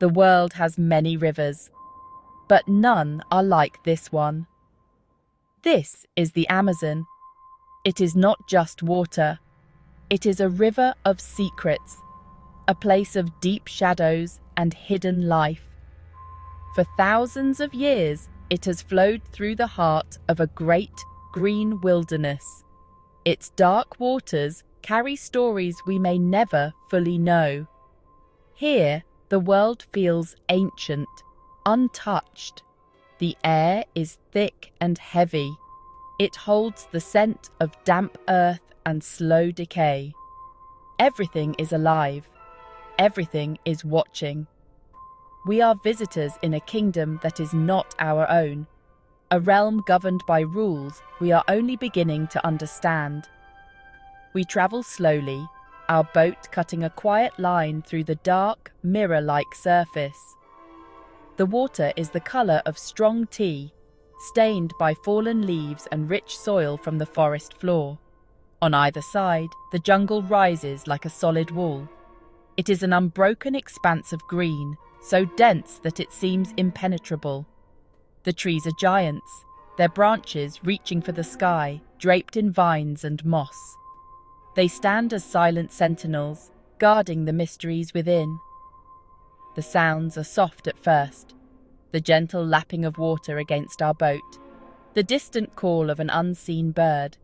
The world has many rivers, but none are like this one. This is the Amazon. It is not just water. It is a river of secrets, a place of deep shadows and hidden life. For thousands of years, it has flowed through the heart of a great green wilderness. Its dark waters carry stories we may never fully know. Here, the world feels ancient, untouched. The air is thick and heavy. It holds the scent of damp earth and slow decay. Everything is alive. Everything is watching. We are visitors in a kingdom that is not our own, a realm governed by rules we are only beginning to understand. We travel slowly, our boat cutting a quiet line through the dark, mirror-like surface. The water is the colour of strong tea, stained by fallen leaves and rich soil from the forest floor. On either side, the jungle rises like a solid wall. It is an unbroken expanse of green, so dense that it seems impenetrable. The trees are giants, their branches reaching for the sky, draped in vines and moss. They stand as silent sentinels, guarding the mysteries within. The sounds are soft at first, the gentle lapping of water against our boat, the distant call of an unseen bird.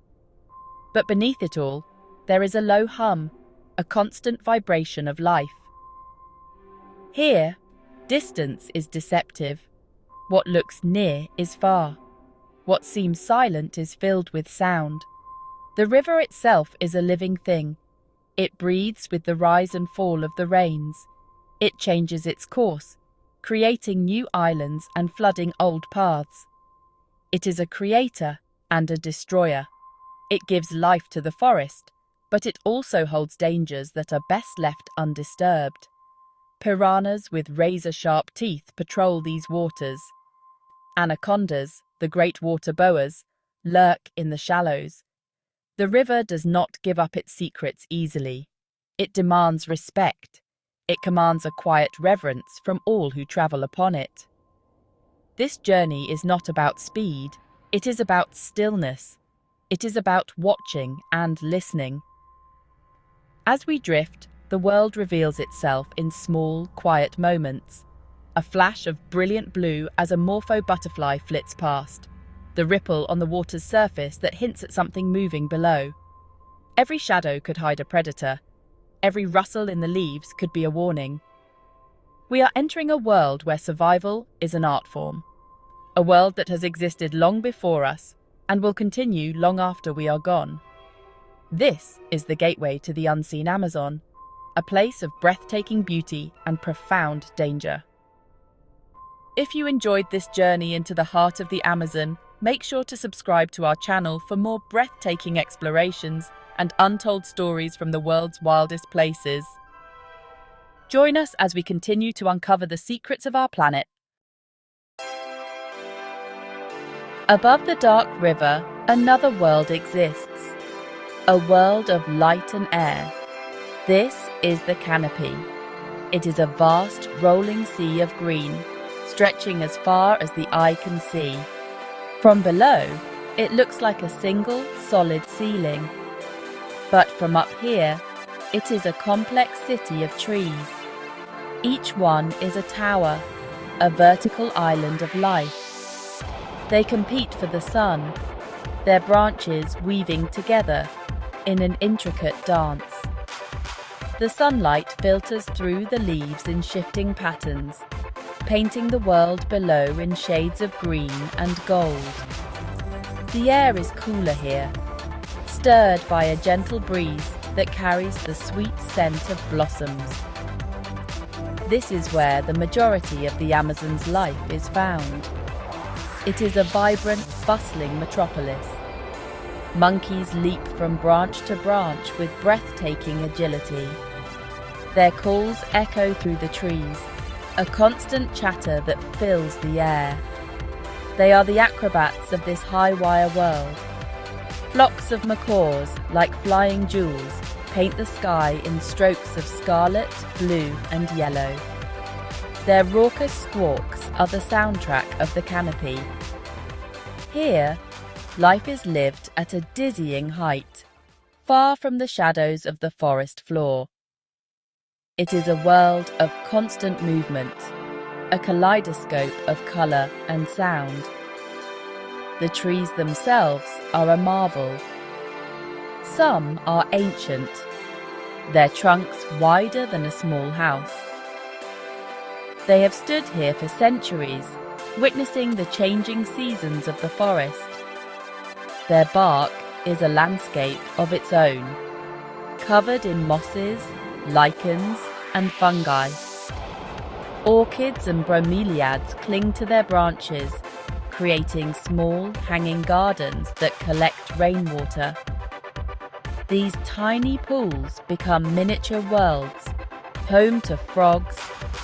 But beneath it all, there is a low hum, a constant vibration of life. Here, distance is deceptive. What looks near is far. What seems silent is filled with sound. The river itself is a living thing. It breathes with the rise and fall of the rains. It changes its course, creating new islands and flooding old paths. It is a creator and a destroyer. It gives life to the forest, but it also holds dangers that are best left undisturbed. Piranhas with razor-sharp teeth patrol these waters. Anacondas, the great water boas, lurk in the shallows. The river does not give up its secrets easily. It demands respect. It commands a quiet reverence from all who travel upon it. This journey is not about speed. It is about stillness. It is about watching and listening. As we drift, the world reveals itself in small, quiet moments. A flash of brilliant blue as a morpho butterfly flits past. The ripple on the water's surface that hints at something moving below. Every shadow could hide a predator. Every rustle in the leaves could be a warning. We are entering a world where survival is an art form. A world that has existed long before us and will continue long after we are gone. This is the gateway to the unseen Amazon, a place of breathtaking beauty and profound danger. If you enjoyed this journey into the heart of the Amazon, make sure to subscribe to our channel for more breathtaking explorations and untold stories from the world's wildest places. Join us as we continue to uncover the secrets of our planet. Above the dark river, another world exists. A world of light and air. This is the canopy. It is a vast, rolling sea of green, stretching as far as the eye can see. From below, it looks like a single, solid ceiling. But from up here, it is a complex city of trees. Each one is a tower, a vertical island of life. They compete for the sun, their branches weaving together in an intricate dance. The sunlight filters through the leaves in shifting patterns, painting the world below in shades of green and gold. The air is cooler here, stirred by a gentle breeze that carries the sweet scent of blossoms. This is where the majority of the Amazon's life is found. It is a vibrant, bustling metropolis. Monkeys leap from branch to branch with breathtaking agility. Their calls echo through the trees, a constant chatter that fills the air. They are the acrobats of this high-wire world. Flocks of macaws, like flying jewels, paint the sky in strokes of scarlet, blue, and yellow. Their raucous squawks are the soundtrack of the canopy. Here, life is lived at a dizzying height, far from the shadows of the forest floor. It is a world of constant movement, a kaleidoscope of colour and sound. The trees themselves are a marvel. Some are ancient, their trunks wider than a small house. They have stood here for centuries, witnessing the changing seasons of the forest. Their bark is a landscape of its own, covered in mosses, lichens, and fungi. Orchids and bromeliads cling to their branches, creating small, hanging gardens that collect rainwater. These tiny pools become miniature worlds, home to frogs,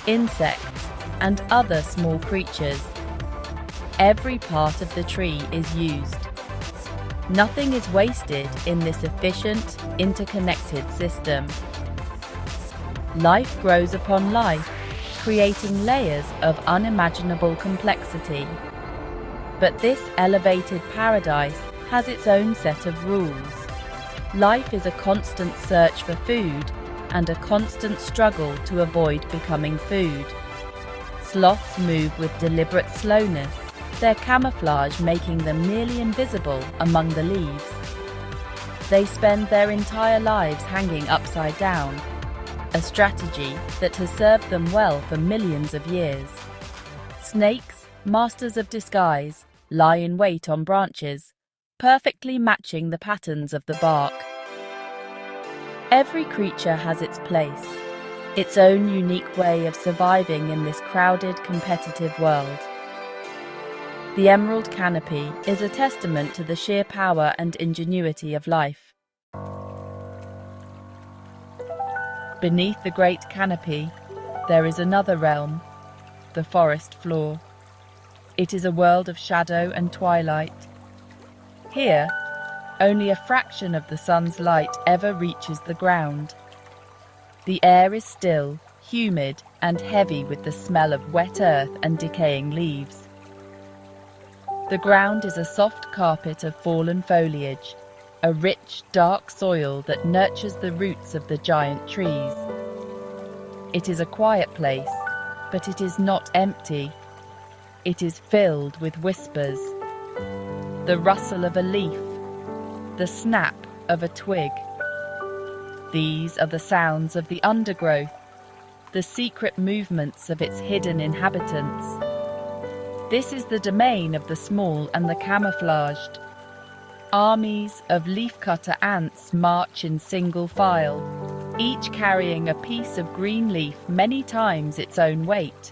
insects, and other small creatures. Every part of the tree is used. Nothing is wasted in this efficient, interconnected system. Life grows upon life, creating layers of unimaginable complexity. But this elevated paradise has its own set of rules. Life is a constant search for food and a constant struggle to avoid becoming food. Sloths move with deliberate slowness, their camouflage making them nearly invisible among the leaves. They spend their entire lives hanging upside down, a strategy that has served them well for millions of years. Snakes, masters of disguise, lie in wait on branches, perfectly matching the patterns of the bark. Every creature has its place, its own unique way of surviving in this crowded, competitive world. The emerald canopy is a testament to the sheer power and ingenuity of life. Beneath the great canopy, there is another realm, the forest floor. It is a world of shadow and twilight. Here, only a fraction of the sun's light ever reaches the ground. The air is still, humid, and heavy with the smell of wet earth and decaying leaves. The ground is a soft carpet of fallen foliage, a rich, dark soil that nurtures the roots of the giant trees. It is a quiet place, but it is not empty. It is filled with whispers. The rustle of a leaf, the snap of a twig. These are the sounds of the undergrowth, the secret movements of its hidden inhabitants. This is the domain of the small and the camouflaged. Armies of leafcutter ants march in single file, each carrying a piece of green leaf many times its own weight.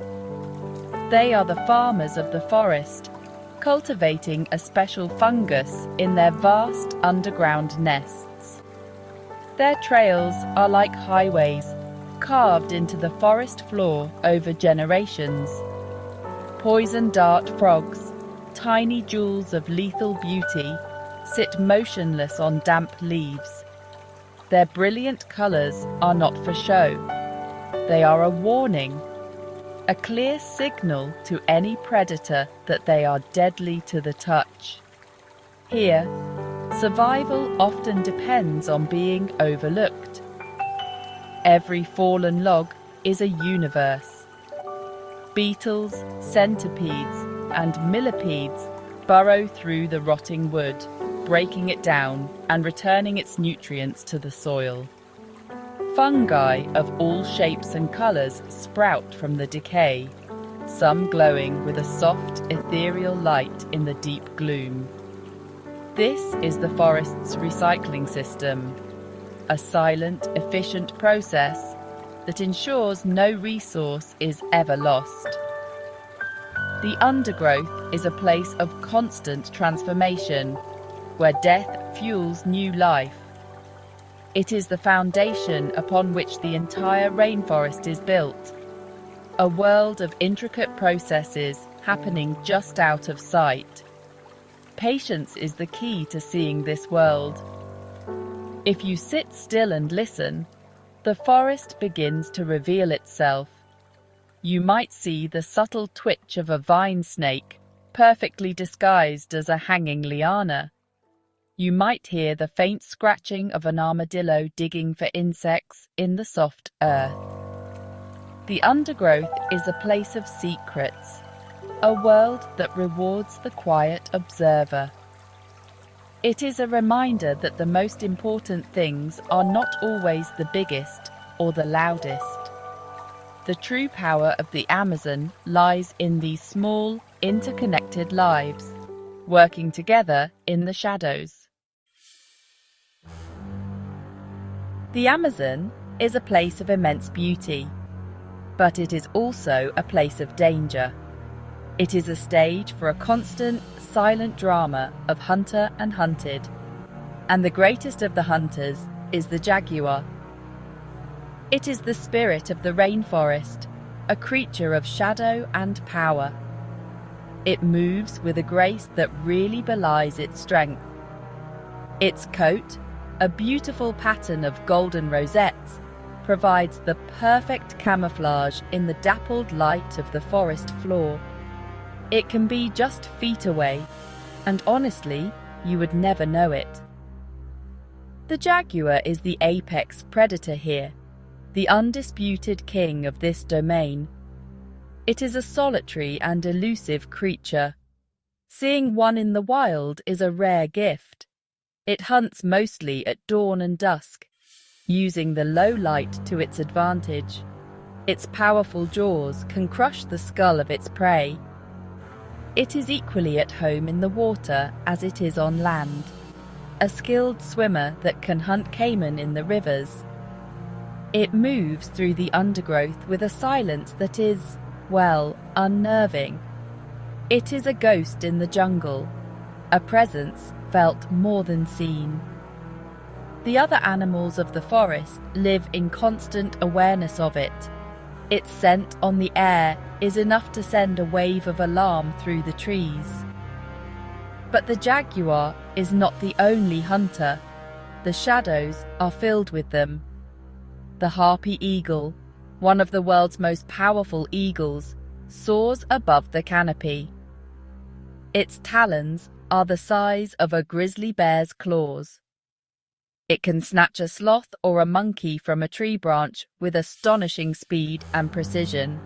They are the farmers of the forest, cultivating a special fungus in their vast underground nests. Their trails are like highways, carved into the forest floor over generations. Poison dart frogs, tiny jewels of lethal beauty, sit motionless on damp leaves. Their brilliant colours are not for show. They are a warning, a clear signal to any predator that they are deadly to the touch. Here, survival often depends on being overlooked. Every fallen log is a universe. Beetles, centipedes, and millipedes burrow through the rotting wood, breaking it down and returning its nutrients to the soil. Fungi of all shapes and colours sprout from the decay, some glowing with a soft, ethereal light in the deep gloom. This is the forest's recycling system, a silent, efficient process that ensures no resource is ever lost. The undergrowth is a place of constant transformation, where death fuels new life. It is the foundation upon which the entire rainforest is built, a world of intricate processes happening just out of sight. Patience is the key to seeing this world. If you sit still and listen, the forest begins to reveal itself. You might see the subtle twitch of a vine snake, perfectly disguised as a hanging liana. You might hear the faint scratching of an armadillo digging for insects in the soft earth. The undergrowth is a place of secrets, a world that rewards the quiet observer. It is a reminder that the most important things are not always the biggest or the loudest. The true power of the Amazon lies in these small, interconnected lives, working together in the shadows. The Amazon is a place of immense beauty, but it is also a place of danger. It is a stage for a constant, silent drama of hunter and hunted, and the greatest of the hunters is the jaguar. It is the spirit of the rainforest, a creature of shadow and power. It moves with a grace that really belies its strength. Its coat, a beautiful pattern of golden rosettes, provides the perfect camouflage in the dappled light of the forest floor. It can be just feet away, and honestly, you would never know it. The jaguar is the apex predator here, the undisputed king of this domain. It is a solitary and elusive creature. Seeing one in the wild is a rare gift. It hunts mostly at dawn and dusk, using the low light to its advantage. Its powerful jaws can crush the skull of its prey. It is equally at home in the water as it is on land, a skilled swimmer that can hunt caiman in the rivers. It moves through the undergrowth with a silence that is, well, unnerving. It is a ghost in the jungle, a presence felt more than seen. The other animals of the forest live in constant awareness of it. Its scent on the air is enough to send a wave of alarm through the trees. But the jaguar is not the only hunter. The shadows are filled with them. The harpy eagle, one of the world's most powerful eagles, soars above the canopy. Its talons are the size of a grizzly bear's claws. It can snatch a sloth or a monkey from a tree branch with astonishing speed and precision.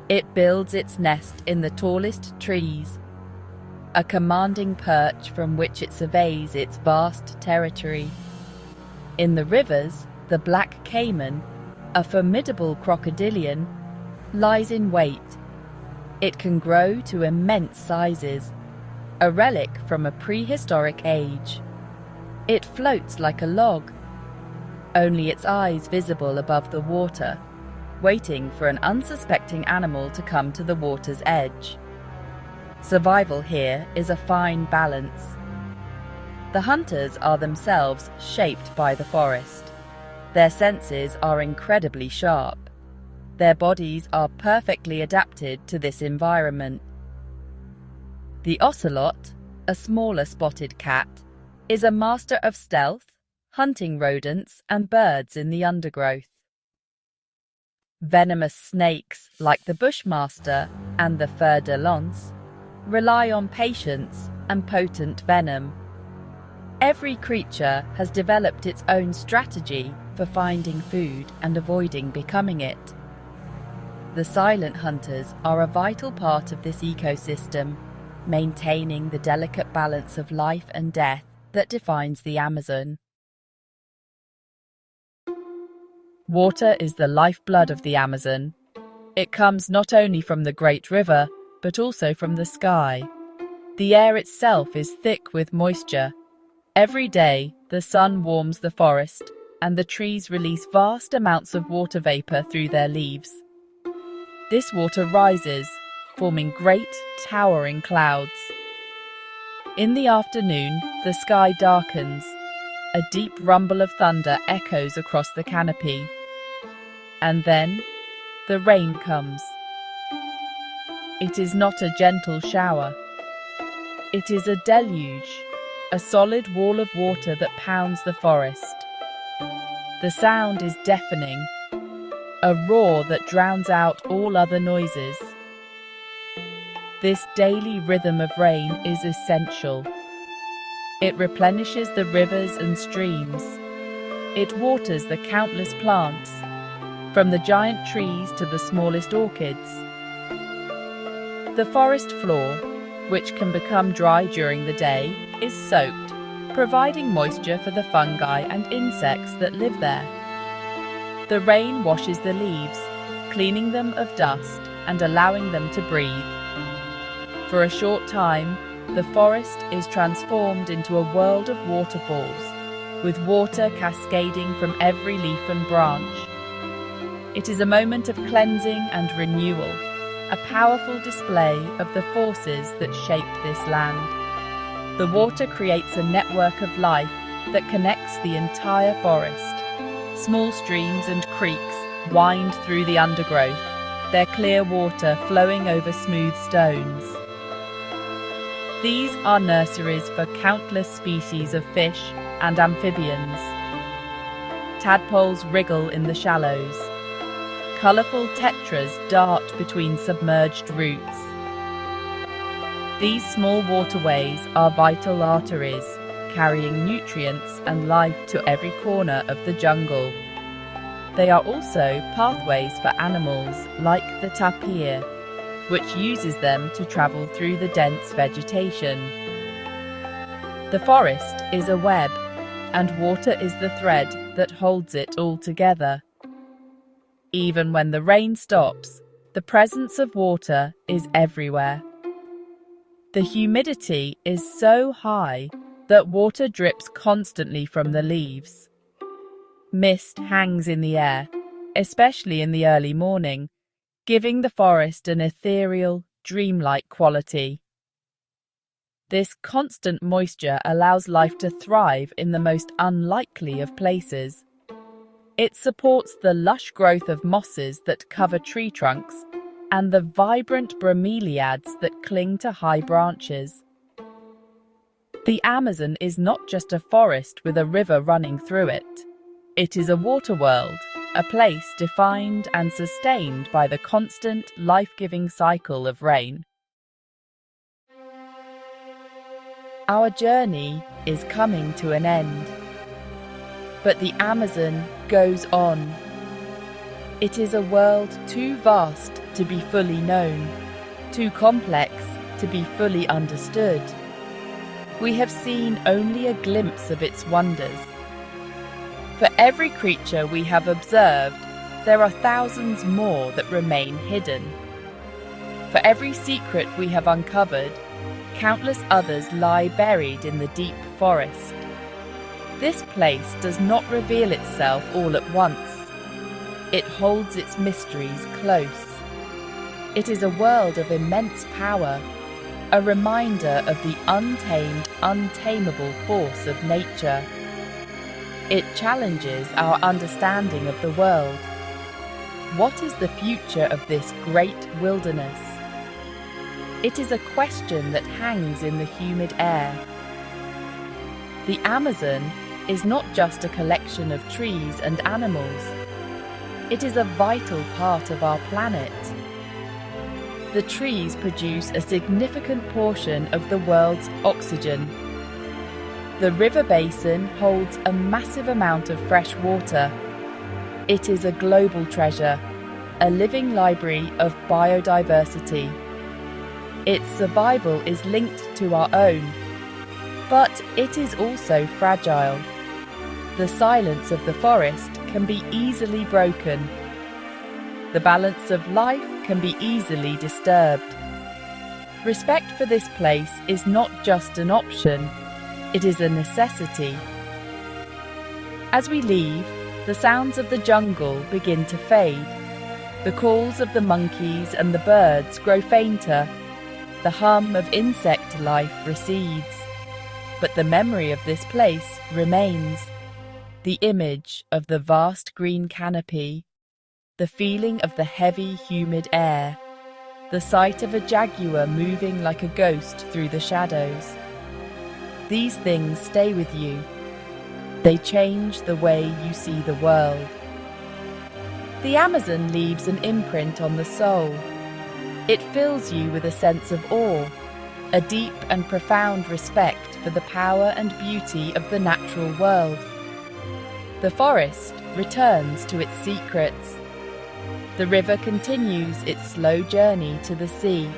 It builds its nest in the tallest trees, a commanding perch from which it surveys its vast territory. In the rivers, the black caiman, a formidable crocodilian, lies in wait. It can grow to immense sizes, a relic from a prehistoric age. It floats like a log, only its eyes visible above the water, waiting for an unsuspecting animal to come to the water's edge. Survival here is a fine balance. The hunters are themselves shaped by the forest. Their senses are incredibly sharp. Their bodies are perfectly adapted to this environment. The ocelot, a smaller spotted cat, is a master of stealth, hunting rodents and birds in the undergrowth. Venomous snakes like the bushmaster and the fer de lance rely on patience and potent venom. Every creature has developed its own strategy for finding food and avoiding becoming it. The silent hunters are a vital part of this ecosystem, maintaining the delicate balance of life and death that defines the Amazon. Water is the lifeblood of the Amazon. It comes not only from the great river, but also from the sky. The air itself is thick with moisture. Every day, the sun warms the forest, and the trees release vast amounts of water vapor through their leaves. This water rises, forming great, towering clouds. In the afternoon, the sky darkens. A deep rumble of thunder echoes across the canopy. And then, the rain comes. It is not a gentle shower. It is a deluge, a solid wall of water that pounds the forest. The sound is deafening. a roar that drowns out all other noises. This daily rhythm of rain is essential. It replenishes the rivers and streams. It waters the countless plants, from the giant trees to the smallest orchids. The forest floor, which can become dry during the day, is soaked, providing moisture for the fungi and insects that live there. The rain washes the leaves, cleaning them of dust and allowing them to breathe. For a short time, the forest is transformed into a world of waterfalls, with water cascading from every leaf and branch. It is a moment of cleansing and renewal, a powerful display of the forces that shape this land. The water creates a network of life that connects the entire forest. Small streams and creeks wind through the undergrowth, their clear water flowing over smooth stones. These are nurseries for countless species of fish and amphibians. Tadpoles wriggle in the shallows. Colourful tetras dart between submerged roots. These small waterways are vital arteries, carrying nutrients and life to every corner of the jungle. They are also pathways for animals like the tapir, which uses them to travel through the dense vegetation. The forest is a web, and water is the thread that holds it all together. Even when the rain stops, the presence of water is everywhere. The humidity is so high that water drips constantly from the leaves. Mist hangs in the air, especially in the early morning, giving the forest an ethereal, dreamlike quality. This constant moisture allows life to thrive in the most unlikely of places. It supports the lush growth of mosses that cover tree trunks and the vibrant bromeliads that cling to high branches. The Amazon is not just a forest with a river running through it. It is a water world, a place defined and sustained by the constant, life-giving cycle of rain. Our journey is coming to an end. But the Amazon goes on. It is a world too vast to be fully known, too complex to be fully understood. We have seen only a glimpse of its wonders. For every creature we have observed, there are thousands more that remain hidden. For every secret we have uncovered, countless others lie buried in the deep forest. This place does not reveal itself all at once. It holds its mysteries close. It is a world of immense power, a reminder of the untamed, untamable force of nature. It challenges our understanding of the world. What is the future of this great wilderness? It is a question that hangs in the humid air. The Amazon is not just a collection of trees and animals. It is a vital part of our planet. The trees produce a significant portion of the world's oxygen. The river basin holds a massive amount of fresh water. It is a global treasure, a living library of biodiversity. Its survival is linked to our own, but it is also fragile. The silence of the forest can be easily broken. The balance of life can be easily disturbed. Respect for this place is not just an option, it is a necessity. As we leave, the sounds of the jungle begin to fade. The calls of the monkeys and the birds grow fainter. The hum of insect life recedes. But the memory of this place remains. The image of the vast green canopy, the feeling of the heavy, humid air, the sight of a jaguar moving like a ghost through the shadows. These things stay with you. They change the way you see the world. The Amazon leaves an imprint on the soul. It fills you with a sense of awe, a deep and profound respect for the power and beauty of the natural world. The forest returns to its secrets. The river continues its slow journey to the sea.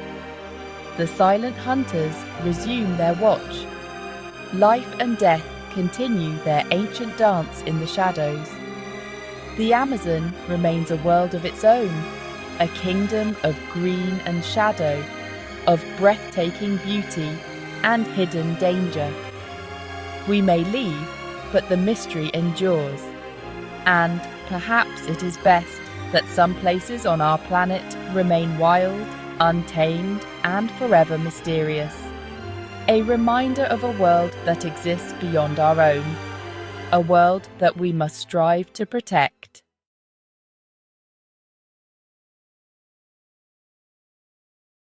The silent hunters resume their watch. Life and death continue their ancient dance in the shadows. The Amazon remains a world of its own, a kingdom of green and shadow, of breathtaking beauty and hidden danger. We may leave, but the mystery endures. And perhaps it is best that some places on our planet remain wild, untamed, and forever mysterious. A reminder of a world that exists beyond our own, a world that we must strive to protect.